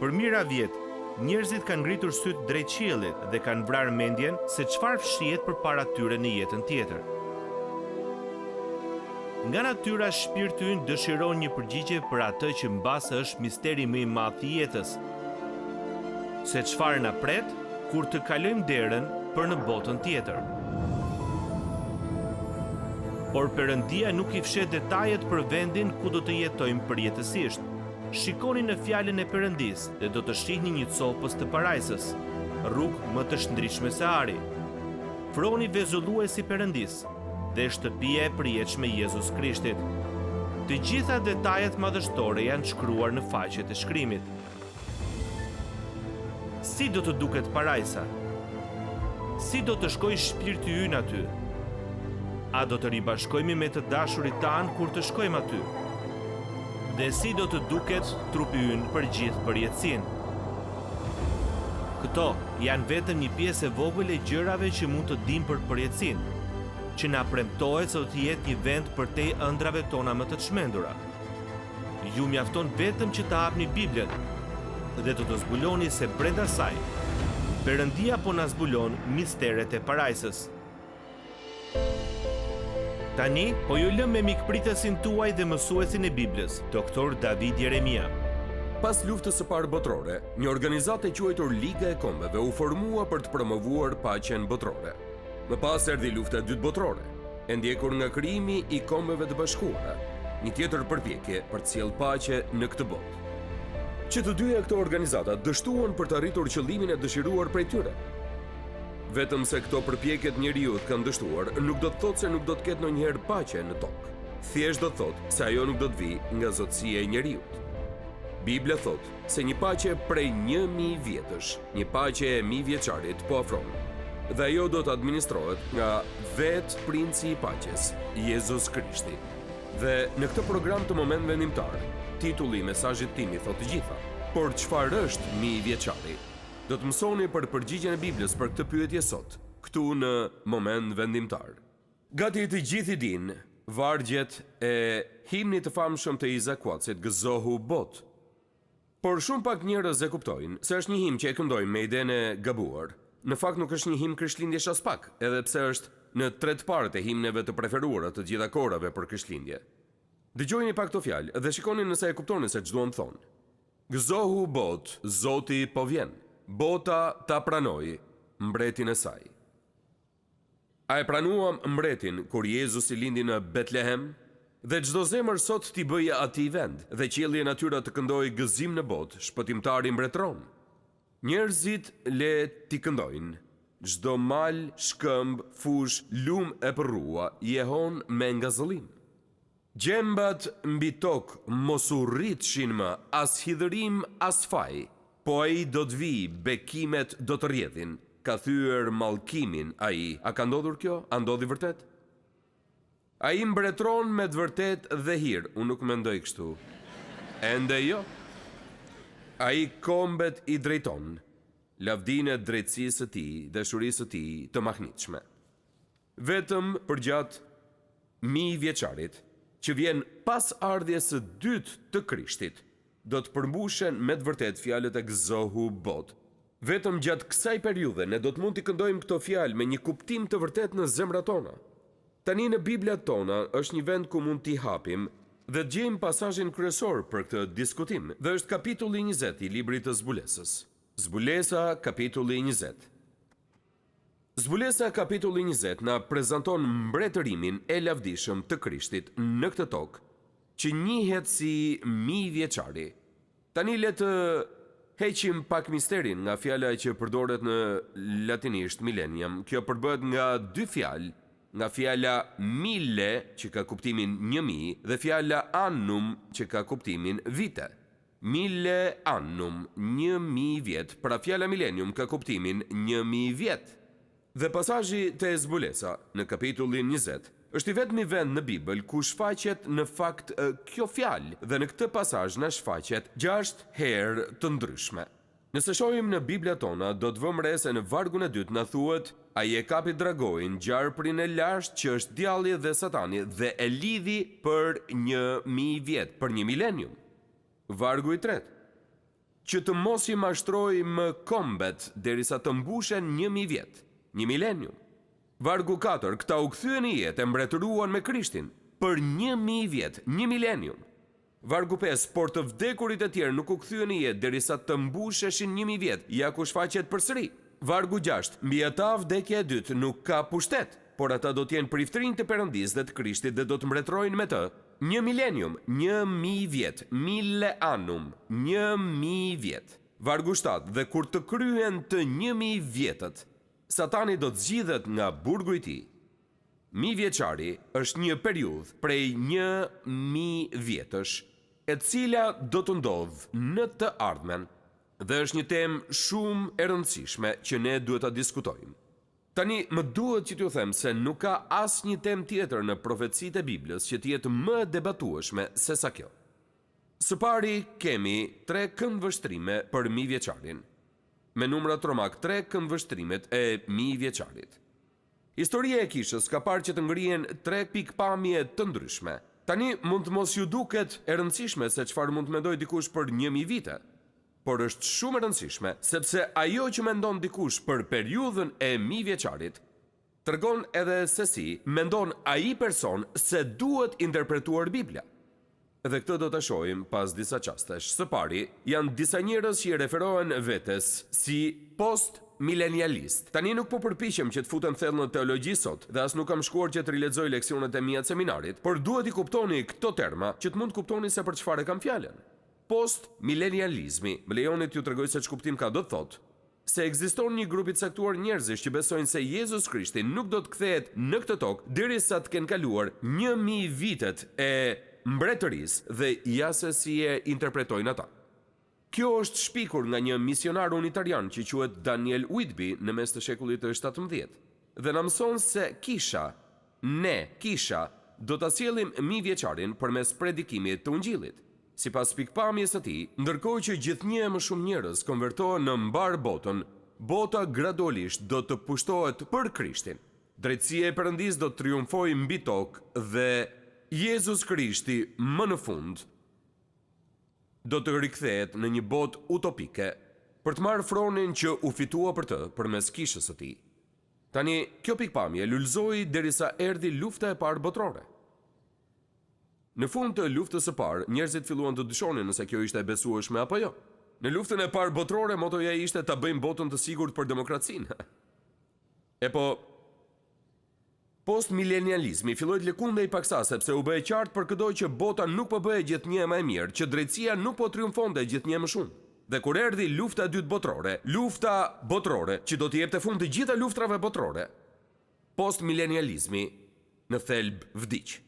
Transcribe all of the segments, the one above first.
Për mijëra vjet, njerëzit kanë ngritur syt drejt qiellit dhe kanë vrarë mendjen se çfarë fshihet përpara tyre në jetën tjetër. Nga natyra, shpirti ynë dëshiron një përgjigje për atë që mbase është misteri më i madh i jetës. Se çfarë na pret kur të kalojmë derën për në botën tjetër. Por Perëndia nuk i fshet detajet për vendin ku do të jetojmë përjetësisht. Shikoni në fjalën e Perëndisë dhe do të shihni një copës të parajsës, rrugë më të shndritshme se ari. Froni vezulluesi Perëndisë dhe shtëpia e përjetshme e Jezus Krishtit. Të gjitha detajet madhështore janë shkruar në faqet e shkrimit. Si do të duket parajsa? Si do të shkojë shpirti ynë aty? A do të ribashkojmë me të dashurit tanë kur të shkojmë aty? Dhe si do të duket trupi ynë për gjithë përjetësinë? Këto janë vetëm një pjesë e vogël e gjërave që mund të dimë për përjetësinë, që na premtohet se do të jetë një vend përtej ëndrave tona më të çmendura. Ju mjafton vetëm që të hapni Biblën dhe të zbuloni se brenda saj Perëndia po na zbulon misteret e parajsës. Tani po ju lëm me mikpritësin tuaj dhe mësuesin e Biblës, Dr. David Jeremia. Pas luftës së parë botërore, një organizatë e quajtur Liga e Kombeve u formua për të promovuar paqen botërore. Më pas erdhi lufta e dytë botërore, e ndjekur nga krijimi i Kombeve të Bashkuara, një tjetër përpjekje për të sjellë paqe në këtë botë. Që të dyja këto organizata dështuan për të arritur qëllimin e dëshiruar prej tyre. Vetëm se këto përpjekjet njeriut kanë dështuar, nuk do të thotë se nuk do të ketë ndonjëherë paqe në tokë. Thjesht do të thotë se ajo nuk do të vijë nga zotësia e njeriut. Bibla thotë se një paqe prej 1000 vjetësh, një paqe e 1000 vjeçarit po afron. Dhe ajo do të administrohet nga vetë princi i paqes, Jezus Krishti. Dhe në këtë program të Moment Vendimtar, titulli i mesazhit tim i thotë të gjitha. Por çfarë është 1000 vjeçari? Do të mësoni për përgjigjen e Biblës për këtë pyetje sot, këtu në Moment Vendimtar. Gati të gjithë i dinë, vargjet e himnit të famshëm të Isaac Watsit, Gëzohu bot. Por shumë pak njerëz e kuptojnë se është një himn që e këndojmë me idenë e gabuar. Në fakt nuk është një himn krishtlindjesh as pak, edhe pse është në 3 parët e himneve të preferuara të gjitha kohërave për krishtlindje. Dëgjojeni pak këto fjalë dhe shikoni nëse e kuptoni se ç'duan të thonë. Gëzohu bot, Zoti po vjen. Bota ta pranoi mbretin e saj. A e pranuam mbretin kur Jezusi lindi në Betlehem? Dhe çdo zemër sot t'i bëjë atij vend, dhe qielli e natyra të këndojë gëzim në botë, shpëtimtari mbretëron. Njerëzit le t'i këndojnë, çdo mal, shkëmb, fush, lum e përrua, jehon me ngazëllim. Gjembat mbi tokë mos u rritshin më, as hidhërim, as faj, po ai do të vi, bekimet do të rrjedhin. Ka thyer mallkimin ai. A ka ndodhur kjo? A ndodhi vërtet? Ai mbretëron me të vërtet dhe hir. Unë nuk mendoj kështu. Ende jo. Ai kombet i drejton, lavdinë e drejtësisë së tij, dashurisë së tij të mahnitshme. Vetëm përgjatë 1000 vjeçarit, që vjen pas ardhjes së dytë të Krishtit, do të përmbushen me të vërtet fjalët e gëzohu bot. Vetëm gjatë kësaj periudhe ne do të mund t'i këndojmë këto fjalë me një kuptim të vërtet në zemrat tona. Tani në Biblat tona është një vend ku mund t'i hapim dhe të gjejmë pasazhin kryesor për këtë diskutim, dhe është kapitulli 20 i librit të Zbulesës. Zbulesa kapitulli 20. Zbulesa kapitulli 20 na prezanton mbretërimin e lavdishëm të Krishtit në këtë tokë, që njihet si 1000 vjeçari. Tani le të heqim pak misterin nga fjala që përdoret në latinisht millennium. Kjo përbëhet nga dy fjalë, nga fjala mille, që ka kuptimin 1000, dhe fjala annum, që ka kuptimin vite. Mille annum, 1000 vjet, pra fjala millennium ka kuptimin 1000 vjet. Dhe pasazhi te Zbulesa në kapitullin 20 është i vetmi vend në Bibël ku shfaqet në fakt kjo fjalë, dhe në këtë pasazh na shfaqet 6 herë të ndryshme. Nëse shohim në Biblat tona, do të vëmë re se në vargun e dytë na thuhet: ai e kapi dragojin, gjarprin e lashtë që është djalli dhe Satani, dhe e lidhi për 1000 vjet, për 1 milenium. Vargu i tretë: që të mos I mashtroj më kombet derisa të mbushen 1000 vjet, 1 milenium. Vargu 4, këta u kthyen në jetë e mbretëruan me Krishtin për 1000 vjet, 1 milenium. Vargu 5, por të vdekurit e tjerë nuk u kthyen në jetë derisa të mbusheshin 1000 vjet, ja ku shfaqet përsëri. Vargu 6, mbi ata vdekja e dytë nuk ka pushtet, por ata do t'jenë priftërinj të Perëndisë dhe të Krishtit dhe do të mbretërojnë me të 1 milenium, 1000 vjet, mille annum, 1000 vjet. Vargu 7, dhe kur të kryen të 1000 vjetët, Satani do të zgjidhet nga burgu I tij. 1000 vjeçari është një periudhë prej 1000 vjetësh, e cila do të ndodhë në të ardhmen, dhe është një temë shumë e rëndësishme që ne duhet ta diskutojmë. Tani më duhet që t'ju them se nuk ka asnjë temë tjetër në profecitë e Biblës që të jetë më debatueshme se sa kjo. Së pari kemi 3 këndvështrime për 1000 vjeçarin. Me numrat romak 3 këndvështrimet e 1000 vjeçarit. Historia e kishës ka parë që të ngrihen 3 pikpamje të ndryshme. Tani mund të mos ju duket e rëndësishme se çfarë mund të mendoj dikush për 1000 vite, por është shumë e rëndësishme sepse ajo që mendon dikush për periudhën e 1000 vjeçarit tregon edhe se si mendon ai person se duhet interpretuar Bibla. Dhe këtë do të shohim pas disa qastesh. Së pari, janë disa njerëz që I referohen vetes si post-milenialist. Tani nuk po përpiqem që të futem thellë në teologji sot, dhe as nuk kam shkuar që të rilexoj leksionet e mia të seminarit, por duhet I kuptoni këto terma që të mund të kuptoni se për çfarë kam fjalën. Post-milenializmi, më lejoni t'ju tregoj se ç'kuptim ka do të thotë se ekziston një grup I caktuar njerëzish që besojnë se Jezus Krishti nuk do të kthehet në këtë tokë derisa të kenë kaluar 1000 vitet e mbretërisë dhe ja se si e interpretojnë ata. Kjo është shpikur nga një misionar unitarian që quhet Daniel Whitby në mes të shekullit të 17 dhe na mëson se kisha do ta sjellim 1000 vjeçarin përmes predikimit të Ungjillit. Sipas pikpamjes së tij, ndërkohë që gjithnjë më shumë njerëz konvertohen në mbar botën, bota gradualisht do të pushtohet për Krishtin. Drejtësia e Perëndisë do të triumfojë mbi tokë dhe Jezus Krishti më në fund do të rikthehet në një botë utopike për të marrë fronin që u fitua për të përmes kishës së tij. Tani, kjo pikpamje lulëzoi derisa erdhi lufta e parë botërore. Në fund të luftës së parë, njerëzit filluan të dyshonin nëse kjo ishte e besueshme apo jo. Në luftën e parë botërore, motoja ishte ta bëjmë botën të sigurt për demokracinë. Post-milenializmi filloi të lëkundej paksa sepse u bë e qartë për çdo që bota nuk po bëhej gjithnjë më e mirë, që drejtësia nuk po triumfonte gjithnjë më shumë. Dhe kur erdhi lufta e dytë botërore, që do të jepte fund të gjitha luftrave botërore, post-milenializmi në thelb vdiq.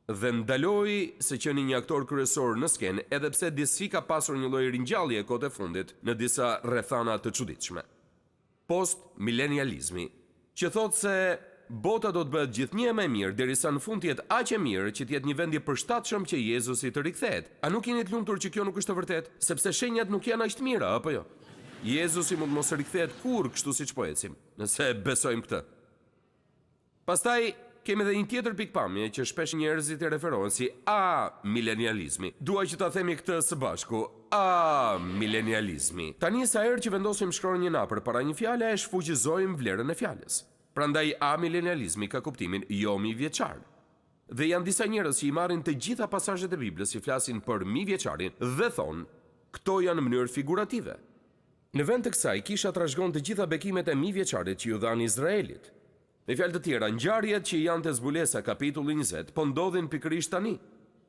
Dhe ndaloi se qeni një aktor kryesor në skenë, edhe pse disi ka pasur një lloj ringjallje kohët e fundit në disa rrethana të çuditshme. Post-milenializmi, që thotë se bota do të bëhet gjithnjë më e mirë derisa në fund të jetë aq e mirë që të jetë një vend I përshtatshëm që Jezusi të rikthehet. A nuk jeni të lumtur që kjo nuk është e vërtetë, sepse shenjat nuk janë aq të mira, apo jo? Jezusi mund mos rikthehet kurrë kështu siç po ecim, nëse besojmë këtë. Pastaj kemi edhe një tjetër pikpamje që shpesh njerëzit e referohen si milenializmi. Dua që ta themi këtë së bashku. Milenializmi. Tani sa herë që vendosim shkronjën A përpara një fjale, e shfuqizojmë vlerën e fjalës. Prandaj milenializmi ka kuptimin jo 1000 vjeçar. Dhe janë disa njerëz që I marrin të gjitha pasazhet e Biblës që flasin për 1000 vjeçarin dhe thonë, këto janë në mënyrë figurative. Në vend të kësaj, kisha trashëgon të gjitha bekimet e 1000 vjeçarit që ju dhanë Izraelit. Me fjalë të tjera, ngjarjet që janë te Zbulesa kapitulli 20 po ndodhin pikërisht tani.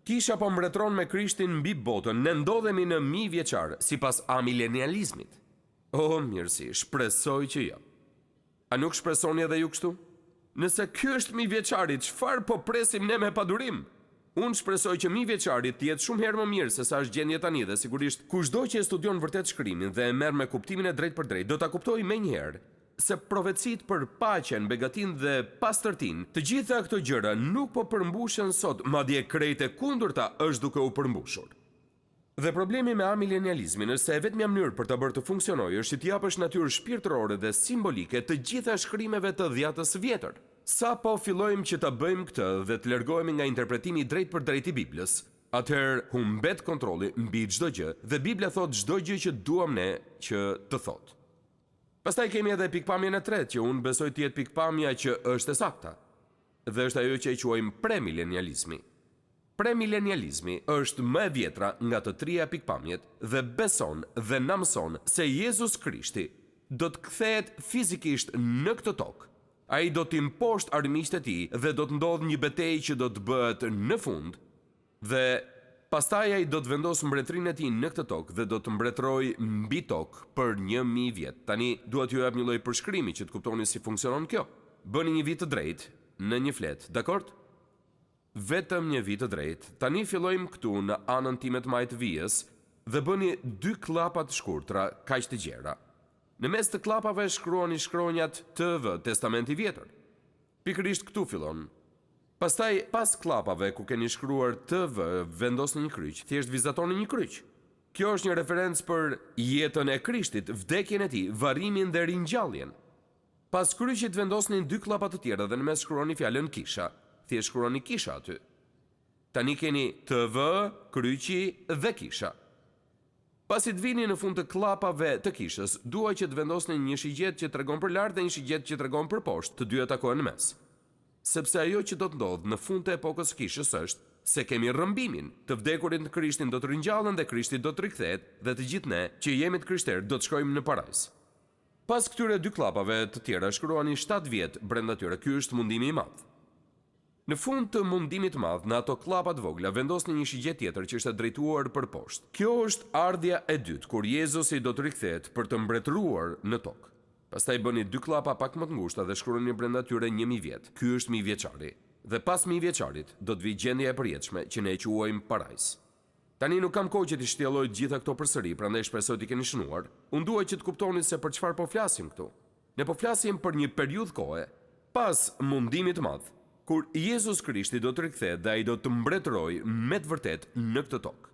Kisha po mbretëron me Krishtin mbi botën, ne ndodhemi në 1000 vjeçar sipas milenializmit. Mirësi, shpresoj që jo. A nuk shpresoni edhe ju kështu? Nëse ky është 1000 vjeçari, çfarë po presim ne me padurim? Unë shpresoj që 1000 vjeçari të jetë shumë herë më mirë se sa është gjendja tani dhe sigurisht kushdo që e studion vërtet shkrimin dhe e merr me kuptimin e drejtë për drejtë, do ta kuptojë menjëherë se profecitë për paqen, begatinë dhe pastërtinë, të gjitha këto gjëra nuk po përmbushen sot, madje krejt e kundërta është duke u përmbushur. Dhe problemi me milenializmin është se vetmja mënyrë për ta bërë të funksionojë është që t'i japësh natyrë shpirtërore dhe simbolike të gjitha shkrimeve të dhjatës së vjetër. Sa po fillojmë që ta bëjmë këtë dhe të largohemi nga interpretimi drejt për drejt I Biblës, atëherë humbet kontrolli mbi çdo gjë dhe Bibla thot çdo gjë që duam ne që të thot. Pastaj kemi edhe pikpamjen e tretë që unë besoj të jetë pikpamja që është e sakta. Dhe është ajo që e quajmë premilenializmi. Premilenializmi është më e vjetra nga të trija pikpamjet dhe beson dhe na mëson se Jezus Krishti do të kthehet fizikisht në këtë tokë. Ai do të imposht armiqtë e tij dhe do të ndodhë një betejë që do të bëhet në fund dhe pastaj ai do të vendosë mbretërinë e tij në këtë tokë dhe do të mbretërojë mbi tokë për 1000 vjet. Tani dua t'ju jap një lloj përshkrimi që të kuptoni si funksionon kjo. Bëni një vit të drejtë në një flet, dakord? Vetëm një vit të drejtë. Tani fillojmë këtu në anën time të majtë vijës dhe bëni 2 klapa të shkurtra, kaq të gjera. Në mes të klapave shkruani shkronjat TV, Testamenti Vjetër. Pikërisht këtu fillon. Pastaj, pas klapave ku keni shkruar TV, vendosni një kryq, thjesht vizatoni një kryq. Kjo është një referencë për jetën e Krishtit, vdekjen e tij, varrimin dhe ringjalljen. Pas kryqit vendosni 2 klapa të tjera dhe në mes shkruani fjalën kisha. Thjesht shkruani kisha aty. Tani keni TV, kryqi dhe kisha. Pasi të vini në fund të klapave të kishës, dua që të vendosni një shigjet që tregon për lart dhe një shigjet që tregon për poshtë, të dyja takohen në mes. Sepse ajo që do të ndodhë në fund të epokës kishës është se kemi rrëmbimin, të vdekurit në Krishtin do të ringjallen dhe Krishti do të rikthehet dhe të gjithë ne që jemi të krishterë do të shkojmë në parajs. Pas këtyre 2 klapave të tjera shkruani 7 vjet brenda tyre. Ky është mundimi i madh. Në fund të mundimit të madh, në ato klapa të vogla vendosni një shigjet tjetër që është drejtuar për poshtë. Kjo është ardhja e dytë kur Jezusi do të rikthehet për të mbretëruar në tokë. Pastaj bëni 2 klapa pak më të ngushta dhe shkruani brenda tyre 1000 vjet. Ky është 1000 vjeçari. Dhe pas 1000 vjeçarit do të vijë gjendja e përjetshme që ne e quajmë parajs. Tani nuk kam kohë që t'i shtjelloj gjitha këto përsëri, prandaj shpresoj t'i keni shënuar. Unë dua që të kuptoni se për çfarë po flasim këtu. Ne po flasim për një periudhë kohe pas mundimit të madh, kur Jezus Krishti do të rikthehet dhe ai do të mbretërojë me të vërtet në këtë tokë.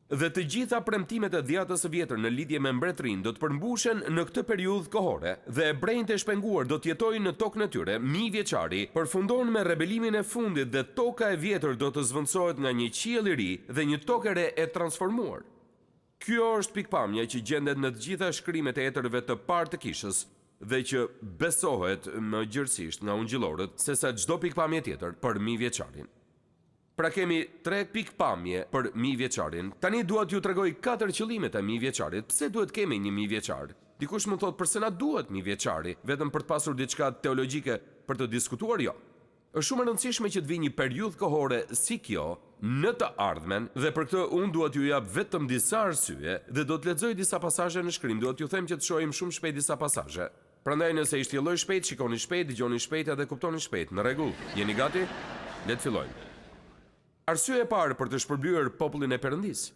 Dhe të gjitha premtimet e dhjatës së vjetër në lidhje me mbretërinë do të përmbushen në këtë periudhë kohore dhe ebrejtë e shpenguar do të jetojnë në tokën e tyre. 1000 vjeçari përfundon me rebelimin e fundit dhe toka e vjetër do të zvendësohet nga një qiell i ri dhe një tokë e re e transformuar. Kjo është pikpamja që gjendet në të gjitha shkrimet e etërve të parë të kishës dhe që besohet më gjërësisht nga ungjillorët sesa çdo pikpamje tjetër për 1000 vjeçarin. Pra kemi 3 pikpamje për 1000 vjeçarin. Tani dua t'ju tregoj 4 qëllimet e 1000 vjeçarit. Pse duhet kemi një 1000 vjeçar? Dikush më thot pse na duhet 1000 vjeçari, vetëm për të pasur diçka teologjike për të diskutuar, jo. Është shumë e rëndësishme që të vijë një periudhë kohore si kjo në të ardhmen dhe për këtë unë dua t'ju jap vetëm disa arsye dhe do të lexoj disa pasazhe në shkrim. Dua t'ju them që të shohim shumë shpejt disa pasazhe. Prandaj nëse i shtjelloj shpejt, shikoni shpejt, dëgjoni shpejt dhe kuptoni shpejt. Në rregull. Jeni gati? Le të fillojmë. Arsye e parë për të shpërblyer popullin e Perëndis.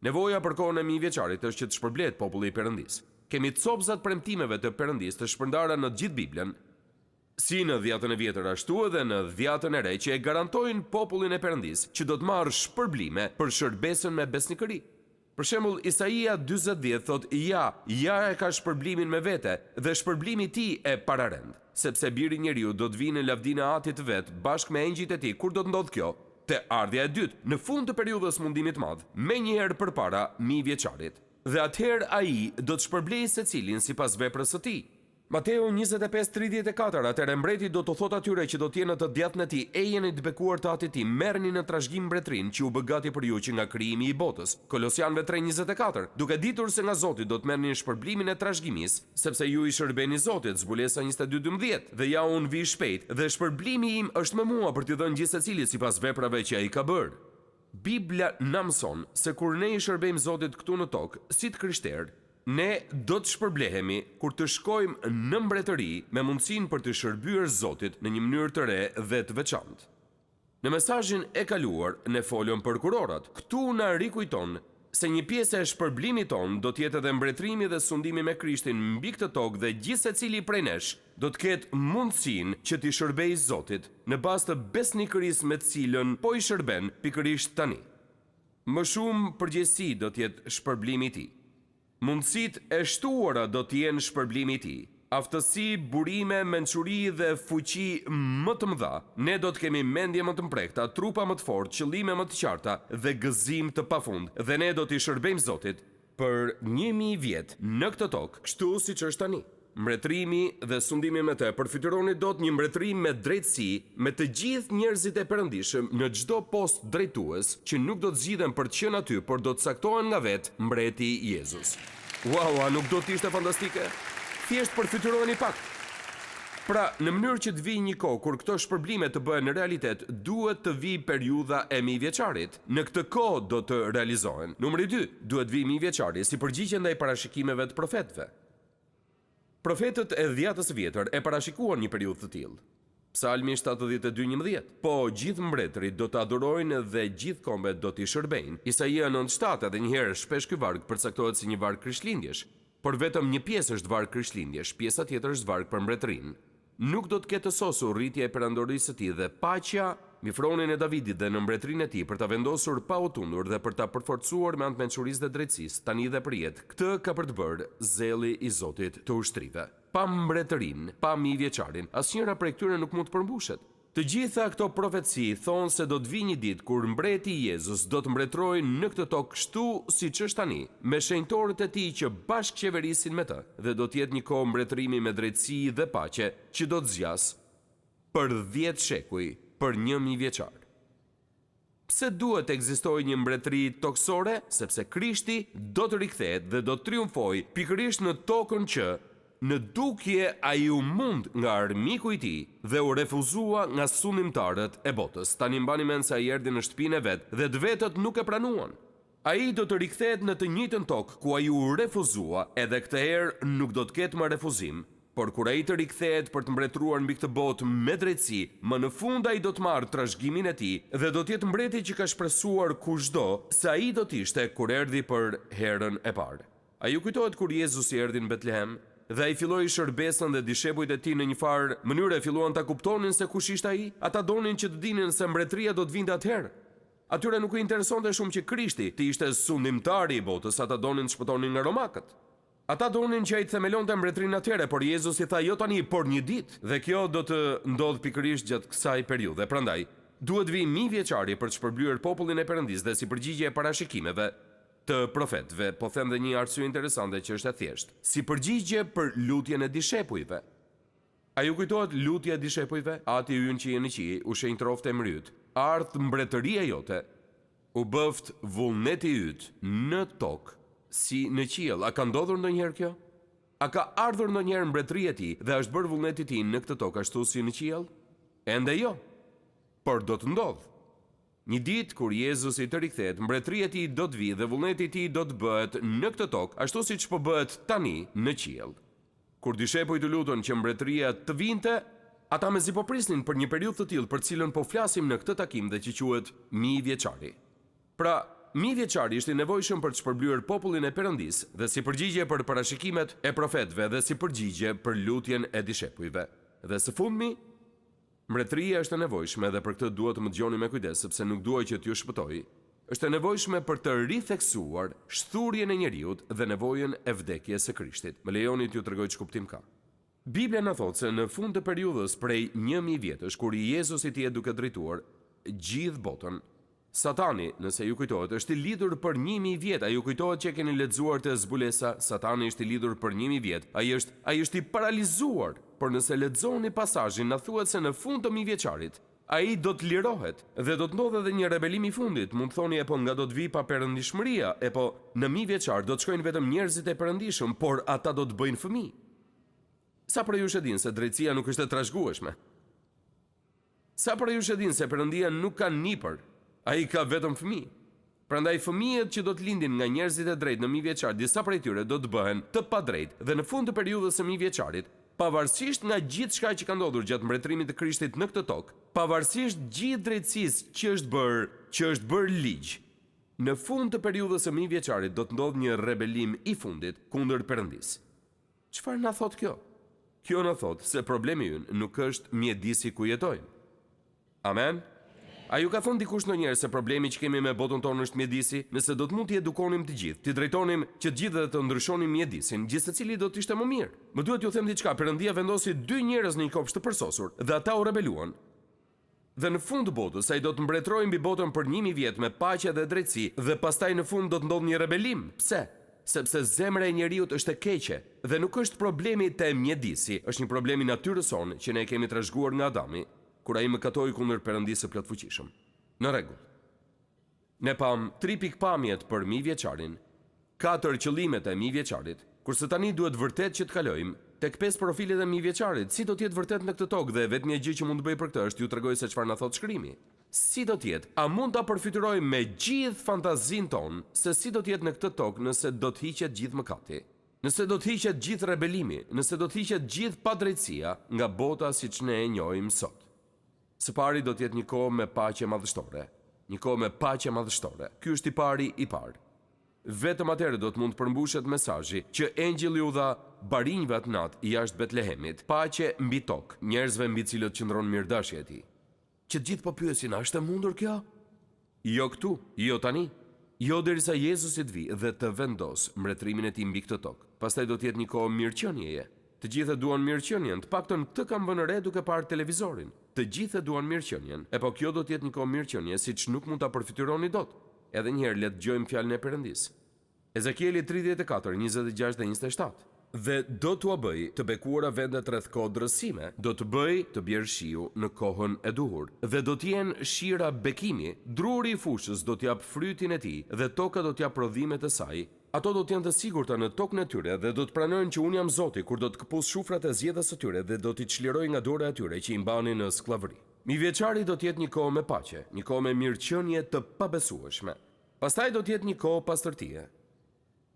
Nevoja për kohën e 1000 vjeçarit është që të shpërblet populli i Perëndis. Kemi copzat premtimeve të Perëndis të shpërndara në gjithë Biblën, si në dhjatën e vjetër ashtu edhe në dhjatën e re që e garantojnë popullin e Perëndis që do të marrë shpërblime për shërbesën me besnikëri. Për shembull, Isaia 40:10 thot: ja e ka shpërblimin me vete dhe shpërblimi i tij e pararend, sepse biri i njeriu do të vinë në lavdinë e Atit të vet bashkë me engjëjt e tij. Kur do të ndodhë kjo? Te ardhja e dytë, në fund të periudhës mundimit madh, menjëherë përpara 1000 vjeçarit. Dhe atëherë ai do të shpërblejë secilin sipas veprës së tij. Mateu 25:34, atëherë mbreti do të thotë atyre që do të jenë të djatën e tij: e jeni të bekuar të Atit tim, merrni në trashëgim mbretërinë që u bë gati për ju që nga krijimi i botës. Kolosianëve 3:24, duke ditur se nga Zoti do të merrni shpërblimin e trashëgimisë, sepse ju i shërbeni Zotit. Zbulesa 22:12, dhe ja unë vi shpejt dhe shpërblimi im është me mua për t'i dhënë gjithë secilit sipas veprave që ai ka bërë. Bibla na mëson se kur ne i shërbejmë Zotit këtu në tokë, si të krishterë, ne do të shpërblehemi kur të shkojmë në mbretëri me mundësinë për të shërbyer Zotit në një mënyrë të re dhe të veçantë. Në mesazhin e kaluar ne folëm për kurorat. Këtu na rikujton se një pjesë e shpërblimit ton do të jetë edhe mbretërimi dhe sundimi me Krishtin mbi këtë tokë dhe gjithë secili prej nesh do të ketë mundësinë që t'i shërbejë Zotit në bazë të besnikërisë me të cilën po i shërben pikërisht tani. Më shumë përgjegjësi do të jetë shpërblimi i tij. Mundësitë e shtuara do të jenë shpërblimi i tij. aftësi, burime, mençuri dhe fuqi më të mëdha, ne do të kemi mendje më të mprekta, trupa më të fortë, qëllime më të qarta dhe gëzim të pafund, dhe ne do t'i shërbejmë Zotit për 1000 vjet në këtë tokë, kështu siç është tani. Mbretërimi dhe sundimi me të përfitëroni dot një mbretëri me drejtësi me të gjithë njerëzit e perëndishëm në çdo post drejtues që nuk do të zgjidhen për të qenë aty, por do të caktohen nga vetë mbreti Jezus. Wow, a nuk do të ishte fantastike? Thjesht përfituroheni pak. Pra, në mënyrë që të vijë një kohë kur këto shpërblime të bëhen në realitet, duhet të vijë periudha e 1000 vjeçarit. Në këtë kohë do të realizohen. Numri 2, duhet vijë 1000 vjeçari si përgjigje ndaj parashikimeve të profetëve. Profetët e dhjatës vjetër e parashikuan një periudhë të tillë. Psalmi 72:11. Po gjithë mbretërit do të adhurojnë dhe gjithë kombet do t'i shërbejnë. Isaia 9:7 edhe një herë shpesh ky varg përcaktohet si një varg krishtlindjesh, por vetëm një pjesë është varg krishtlindjesh, pjesa tjetër është varg për mbretërinë. Nuk do të ketë sosur rritja e perandorisë së tij dhe paqja mbi fronin e Davidit dhe në mbretërinë e tij për ta vendosur pa u tundur dhe për ta përforcuar me anë të mençurisë dhe drejtësisë, tani dhe përjet. Këtë ka për të bërë zelli i Zotit të ushtrive. Pa mbretërinë, pa 1000 vjeçarin, asnjëra prej këtyre nuk mund të përmbushet. Të gjitha këto profeci thonë se do të vijë një ditë kur mbreti Jezus do të mbretërojë në këtë tokë kështu siç është tani, me shenjtorët e tij që bashkë qeverisin me të, dhe do të jetë një kohë mbretërimi me drejtësi dhe paqe që do të zgjas për 10 shekuj, për 1000 vjeçar. Pse duhet të ekzistojë një mbretëri toksore? Sepse Krishti do të rikthehet dhe do të triumfojë pikërisht në tokën që në dukje ai u mund nga armiku i tij dhe u refuzua nga sundimtarët e botës. Tani mbani mend se ai erdhi në shtëpinë e vet dhe të vetët nuk e pranuan. Ai do të rikthehet në të njëjtën tokë ku ai u refuzua, edhe këtë herë nuk do të ketë më refuzim, por kur ai të rikthehet për të mbretëruar mbi këtë botë me drejtësi, më në fund ai do të marrë trashëgimin e tij dhe do të jetë mbreti që ka shpresuar kushdo se ai do të ishte kur erdhi për herën e parë. A ju kujtohet kur Jezusi erdhi në Betlehem? Dhe ai filloi shërbesën dhe dishepujt e tij në një farë mënyrë filluan ta kuptonin se kush ishte ai. Ata donin që të dinin se mbretëria do të vinte atëherë. Atyre nuk u interesonte shumë që Krishti të ishte sundimtari i botës, ata donin të shpëtonin nga romakët. Ata donin që ai të themelonte mbretërinë atëherë, por Jezusi tha jo tani, por një ditë, dhe kjo do të ndodh pikërisht gjatë kësaj periudhe. Prandaj, duhet vijë 1000 vjeçari për të shpërblyer popullin e Perëndisë dhe si përgjigje e parashikimeve të profetëve, po them dhe një arsye interesante që është e thjeshtë. Si përgjigje për lutjen e dishepujve. A ju kujtohet lutja e dishepujve? Ati ynë që je në qij, u shenjtrofte mryt. Ardh mbretëria jote, u bëft vullneti yt në tokë si në qiell. A ka ndodhur ndonjëherë kjo? A ka ardhur ndonjëherë mbretëria e tij dhe është bërë vullneti i tij në këtë tokë ashtu si në qiell? Ende jo. Por do të ndodhë. Një ditë kur Jezusi të rikthehet, mbretëria e tij do të vijë dhe vullneti i tij do të bëhet në këtë tokë, ashtu siç po bëhet tani në qiell. Kur dishepujt u lutën që mbretëria të vinte, ata mezi po prisnin për një periudhë të tillë për cilën po flasim në këtë takim dhe që quhet 1000 vjeçari. Pra, 1000 vjeçari ishte i nevojshëm për të shpërblyer popullin e Perëndisë dhe si përgjigje për parashikimet e profetëve dhe si përgjigje për lutjen e dishepujve. Dhe së fundmi, mbretëria është e nevojshme dhe për këtë duhet të më dëgjoni me kujdes sepse nuk duaj që t'ju shpëtoj. Është e nevojshme për të ritheksuar shturjen e njeriut dhe nevojën e vdekjes së Krishtit. Më lejoni t'ju tregoj ç'kuptim ka. Biblia na thotë se në fund të periudhës prej 1000 vjetësh kur Jezusi t'i duke drejtuar gjithë botën, Satani, nëse ju kujtohet, është i lidhur për 1000 vjet. A ju kujtohet që keni lexuar te zbulesa, Satani është i lidhur për 1000 vjet. Ai është i paralizuar. Por nëse lexoni pasazhin, na thuhet se në fund të 1000 vjeçarit, ai do të lirohet dhe do të ndodhë edhe një rebelim i fundit. Mund të thoni po nga do të vi pa perëndishmëria, po në 1000 vjeçar do të shkojnë vetëm njerëzit e perëndishëm, por ata do të bëjnë fëmijë. Sa për ju shedin se drejtësia nuk është e trashëgueshme? Sa për ju shedin se Perëndia nuk ka nipër? Ai ka vetëm fëmijë. Prandaj fëmijët që do të lindin nga njerëzit e drejtë në 1000 vjeçar, disa prej tyre do të bëhen të padrejtë dhe në fund të periudhës së 1000 vjeçarit, pavarësisht nga gjithçka që ka ndodhur gjatë mbretërimit të Krishtit në këtë tokë, pavarësisht gjithë drejtësisë që është bërë ligj, në fund të periudhës së 1000 vjeçarit do të ndodhë një rebelim i fundit kundër Perëndisë. Çfarë na thot kjo? Kjo na thot se problemi ynë nuk është mjedisi ku jetojmë. Amen. A ju ka thënë dikush ndonjëherë se problemi që kemi me botën tonë është mjedisi? Nëse do të mund t'i edukonim të gjithë, t'i drejtonim që të gjithë dhe të ndryshonim mjedisin, gjithë secili do të ishte më mirë. Më duhet ju them diçka, Perëndia vendosi 2 njerëz në një kopsht të përsosur dhe ata u rebeluan. Dhe në fund të botës ai do të mbretërojë mbi botën për 1000 vjet me paqe dhe drejtësi, dhe pastaj në fund do të ndodhë një rebelim. Pse? Sepse zemra e njeriut është e keqe dhe nuk është problemi te mjedisi, është një problem i natyrës sonë që ne kemi trashëguar nga Adami, kur ai mëkatoi kundër Perëndisë së plotfuqishëm. Në rregull. Ne pam 3 pikpamjet për 1000 vjeçarin, 4 qëllimet e 1000 vjeçarit, kurse tani duhet vërtet që të kalojmë tek 5 profilet e 1000 vjeçarit. Si do të jetë vërtet në këtë tokë dhe vetmja gjë që mund të bëj për këtë është t'ju tregoj se çfarë na thot shkrimi. Si do të jetë? A mund ta përfytyrojmë me gjithë fantazinë tonë se si do të jetë në këtë tokë nëse do të hiqet gjithë mëkati? Nëse do të hiqet gjithë rebelimi, nëse do të hiqet gjithë padrejtësia nga bota siç ne e njohim sot. Së pari do të jetë një kohë me paqe madhështore. Një kohë me paqe madhështore. Ky është i pari i parë. Vetëm atëherë do të mund të përmbushet mesazhi që engjëlli u dha barinjve atë natë jashtë Betlehemit, paqe mbi tokë, njerëzve mbi cilët qëndron mirëdashja e tij. Që të gjithë po pyesin, a është e mundur kjo? Jo këtu, jo tani. Jo derisa Jezusi të vijë dhe të vendos mbretërimin e tij mbi këtë tokë. Pastaj do të jetë një kohë mirëqenieje. Të gjithë e duan mirëqenien, të paktën këtë kam vënë re duke parë televizorin. Të gjithë e duan mirëqenien. E po kjo do të jetë një kohë mirëqenie, siç nuk mund ta përfytyroni dot. Edhe një herë le të dëgjojmë fjalën e Perëndisë. Ezekieli 34, 26 dhe 27. Dhe do t'ua bëj të bekuara vendet rreth kodrësime, do të bëj të bjerë shiu në kohën e duhur, dhe do t'jenë shira bekimi, druri i fushës do t'jap frytin e tij, dhe toka do t'jap prodhimet e saj. Ato do t'jenë të sigurta në tokën e tyre dhe do të pranojnë që unë jam Zoti kur do të këpus shufrat e zgjedhjes së tyre dhe do t'i çliroj nga dora e tyre që i mbanin në skllavëri. Mijëvjeçari do të jetë një kohë me paqe, një kohë me mirëqenie të pabesueshme. Pastaj do të jetë një kohë pastërtie.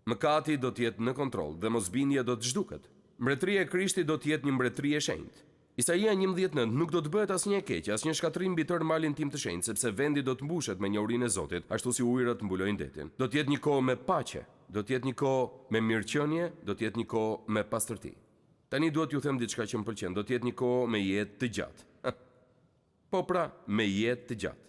Mëkati do të jetë në kontroll dhe mosbindja do të zhduket. Mbretëria e Krishtit do të jetë një mbretëri e shenjtë. Isaia 11:9 nuk do të bëhet asnjë e keq, asnjë shkatrim mbi tërë malin tim të shenjtë, sepse vendi do të mbushet me njohurinë e Zotit, ashtu si ujërat mbulojnë detin. Do të jetë një kohë me paqe, do të jetë një kohë me mirëqenie, do të jetë një kohë me pastërti. Tani duhet ju them diçka që më pëlqen, do të jetë një kohë me jetë të gjatë. Po pra, me jetë të gjatë.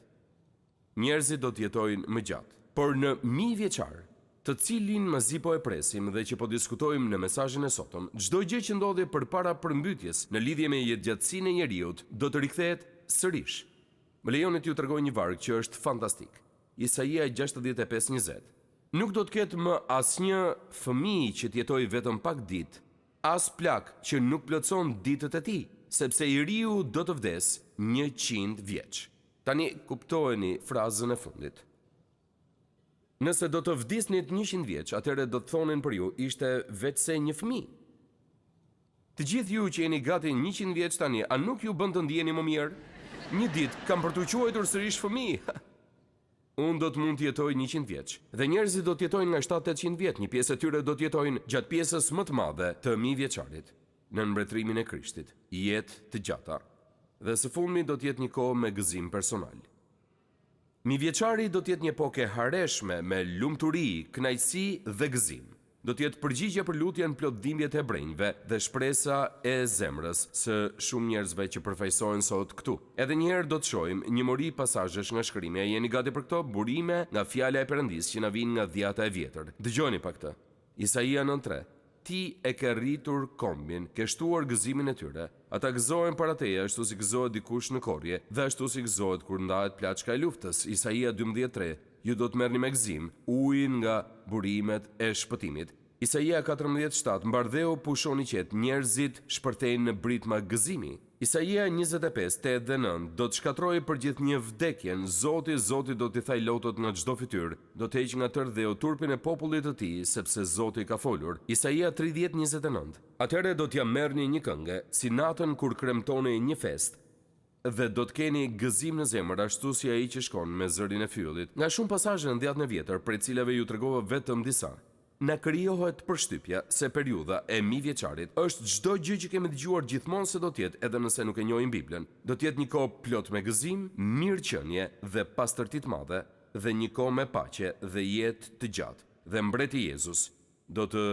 Njerëzit do të jetojnë më gjatë, por në 1000 vjeçar, të cilin mëzi po e presim dhe që po diskutojmë në mesazhin e sotëm, çdo gjë që ndodhi përpara përmbytjes në lidhje me jetëgjatësinë e njeriut do të rikthehet sërish. Më lejoni t'ju tregoj një varg që është fantastik. Isaia 65:20. Nuk do të ketë më asnjë fëmijë që të jetojë vetëm pak ditë, as plak që nuk plotson ditët e tij, sepse i riu do të vdes 100 vjeç. Tani kuptojeni frazën e fundit. Nëse do të vdisnit 100 vjeç, atëherë do të thonin për ju ishte vetëse një fëmijë. Të gjithë ju që jeni gati 100 vjeç tani, a nuk ju bën të ndjeni më mirë? Një ditë kam për t'u quajtur sërish fëmijë. Unë do të mund të jetoj 100 vjeç, dhe njerëzit do të jetojnë nga 700-800 vjet, një pjesë e tyre do të jetojnë gjatë pjesës më të madhe të 1000 vjeçarit, në mbretërimin e Krishtit, jetë të gjata, dhe së fundmi do të jetë një kohë me gëzim personal. 1000 vjeçari do të jetë një epokë e hareshme me lumturi, kënaqësi dhe gëzim. Do të jetë përgjigje për lutjen plot dhimbjet e brenjve dhe shpresa e zemrës së shumë njerëzve që përfaqësohen sot këtu. Edhe një herë do të shohim një mori pasazhesh nga shkrimi. A jeni gati për këto? Burime nga fjala e Perëndisë që na vijnë nga dhjata e vjetër. Dëgjoni pa këtë. Isaia 9:3. Ti e ke rritur kombin, ke shtuar gëzimin e tyre. Ata gëzohen para teje ashtu si gëzohet dikush në korrje dhe ashtu si gëzohet kur ndahet plaçka e luftës. Isaia 12:3. Ju do të merrni me gëzim ujin nga burimet e shpëtimit. Isaia 14:7. Mbardheu pushoni qetë, njerëzit shpërthejnë në britma gëzimi. Isaia 25:8 dhe 9. Do të shkatrojë për gjithë një vdekjen, Zoti do t'i thaj lotot nga çdo fytyrë, do të heqë nga tërë dheu turpin e popullit të tij, sepse Zoti ka folur. Isaia 30:29. Atëherë do t'ja merrni një këngë, si natën kur kremtoni një fest, dhe do të keni gëzim në zemër ashtu si ai që shkon me zërin e fyllit. Nga shumë pasazhe në dhjetën e vjetër, për cilave ju tregova vetëm disa, na krijohet përshtypja se periudha e 1000 vjeçarit është çdo gjë që kemi dëgjuar gjithmonë se do të jetë, edhe nëse nuk e njohim Biblën. Do të jetë një kohë plot me gëzim, mirëqenie dhe pastërti të madhe, dhe një kohë me paqe dhe jetë të gjatë. Dhe mbreti Jezus do të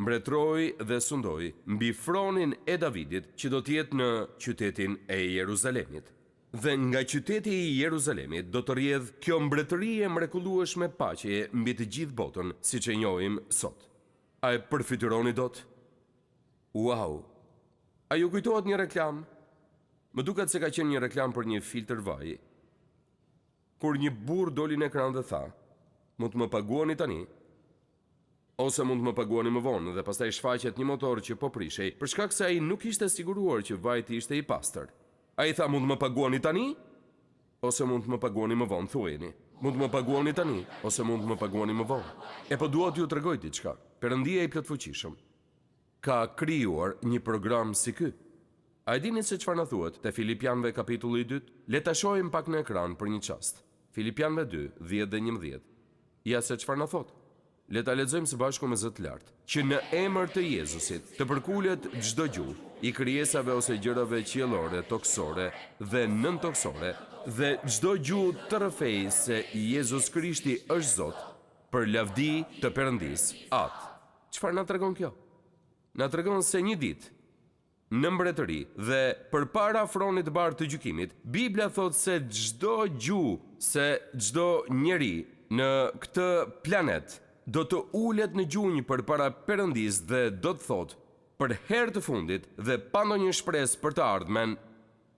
mbretëroj dhe sundoj mbi fronin e Davidit që do të jetë në qytetin e Jeruzalemit. Dhe nga qyteti i Jeruzalemit do të rrjedh kjo mbretëri e mrekullueshme paqeje mbi të gjithë botën, siç e njohim sot. A e përfityroni dot? Wow! A ju kujtohet një reklam? Më duket se ka qenë një reklam për një filtr vaji. Kur një burr doli në ekran dhe tha: "Mund të më paguani tani?" Ose mund të më paguani më vonë, dhe pastaj shfaqet një motor që po prishej, për shkak se ai nuk ishte siguruar që vajti ishte i pastër. Ai tha: "Mund të më paguani tani? Ose mund të më paguani më vonë, thuajeni. Mund të më paguani tani, ose mund të më paguani më vonë." E po dua t'ju tregoj diçka. Perëndia i plotfuqishëm ka krijuar një program si ky. A e dini se çfarë na thuhet te Filipianëve kapitulli 2? Le ta shohim pak në ekran për një çast. Filipianëve 2, 10 dhe 11. Ja se çfarë na thot. Le ta lexojmë së bashku me zë të lartë. Që në emër të Jezusit të përkulet çdo gjuhë i krijesave ose gjërave qiellore, toksore dhe nëntoksore, dhe çdo gjuhë të rrëfej se Jezus Krishti është Zot, për lavdi të Perëndisë. Atë. Çfarë na tregon kjo? Na tregon se një ditë në mbretëri dhe përpara afronit të bardhë të gjykimit, Bibla thot se çdo gjuhë, se çdo njeri në këtë planet do të ulet në gjunjë përpara Perëndisë dhe do të thotë për herë të fundit dhe pa ndonjë shpresë për të ardhmen: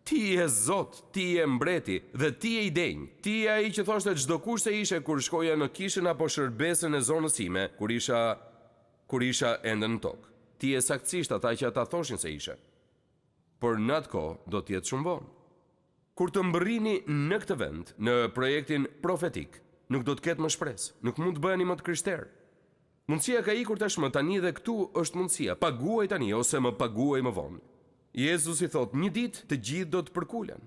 "Ti je Zot, ti je mbreti dhe ti je i denj. Ti je ai që thoshte çdo kush se ishe kur shkoja në kishën apo shërbesën e zonës time, kur isha ende në tokë. Ti je saktësisht ata që ata thoshin se ishe. Por në atë kohë do të jetë shumë vonë. Kur të mbërrini në këtë vend, në projektin profetik, nuk do të ketë më shpresë, nuk mund të bëheni më të krishterë. Mundësia ka ikur tashmë, tani dhe këtu është mundësia. Paguaj tani ose më paguaj më vonë." Jezus i thot: "Një ditë të gjithë do të përkulen.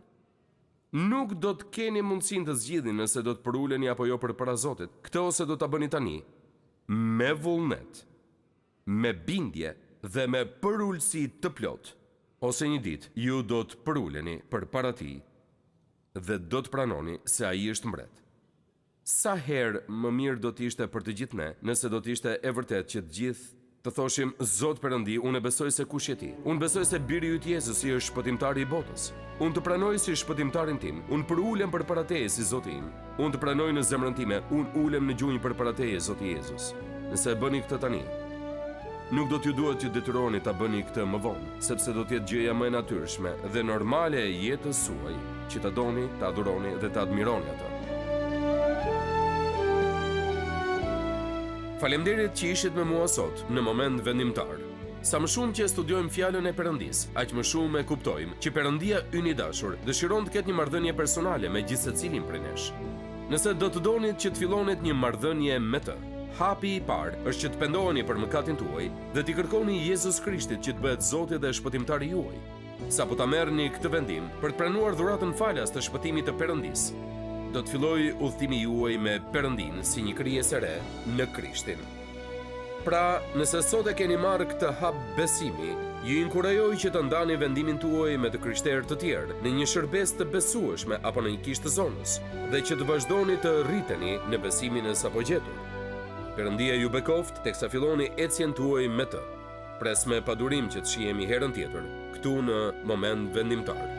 Nuk do të keni mundësinë të zgjidhni nëse do të përuleni apo jo përpara Zotit. Këtë ose do ta bëni tani me vullnet, me bindje dhe me përulësi të plot, ose një ditë ju do të përuleni përpara Tij dhe do të pranoni se ai është mbret." Sa herë më mirë do të ishte për të gjithë ne, nëse do të ishte e vërtet që të gjithë të thoshim: "Zot Perëndi, unë besoj se kush je ti. Unë besoj se biri yt Jezusi është shpëtimtari i botës. Unë të pranoj si shpëtimtarin tim. Unë përulem përpara Teje si Zoti im. Unë të pranoj në zemrën time. Unë ulem në gjunjë përpara Teje, Zoti Jezus." Nëse e bëni këtë tani, nuk do t'ju duhet që detyroni ta bëni këtë më vonë, sepse do të jetë gjëja më e natyrshme dhe normale e jetës suaj që ta doni, ta adhuroni dhe ta admironi atë. Faleminderit që ishit me mua sot në moment vendimtar. Sa më shumë që studiojmë fjalën e Perëndisë, aq më shumë e kuptojmë që Perëndia ynë i dashur dëshiron të ketë një marrëdhënie personale me gjithë secilin prej nesh. Nëse do të donit që të fillonit një marrëdhënie me të, hapi i parë është që të pendoheni për mëkatin tuaj dhe t'i kërkoni Jezus Krishtit që të bëhet Zoti dhe shpëtimtari juaj. Sapo ta merrni këtë vendim për të pranuar dhuratën falas të shpëtimit të Perëndisë, do të fillojë udhëtimi juaj me Perëndinë si një krijesë e re në Krishtin. Pra, nëse sot e keni marrë këtë hap besimi, ju inkurajoj që të ndani vendimin tuaj me të krishterë të tjerë në një shërbesë të besueshme apo në një kishë të zonës, dhe që të vazhdoni të rriteni në besimin e sapo gjetur. Perëndia ju bekoft teksa filloni ecjen tuaj me të. Pres me padurim që të shihemi herën tjetër këtu në moment vendimtar.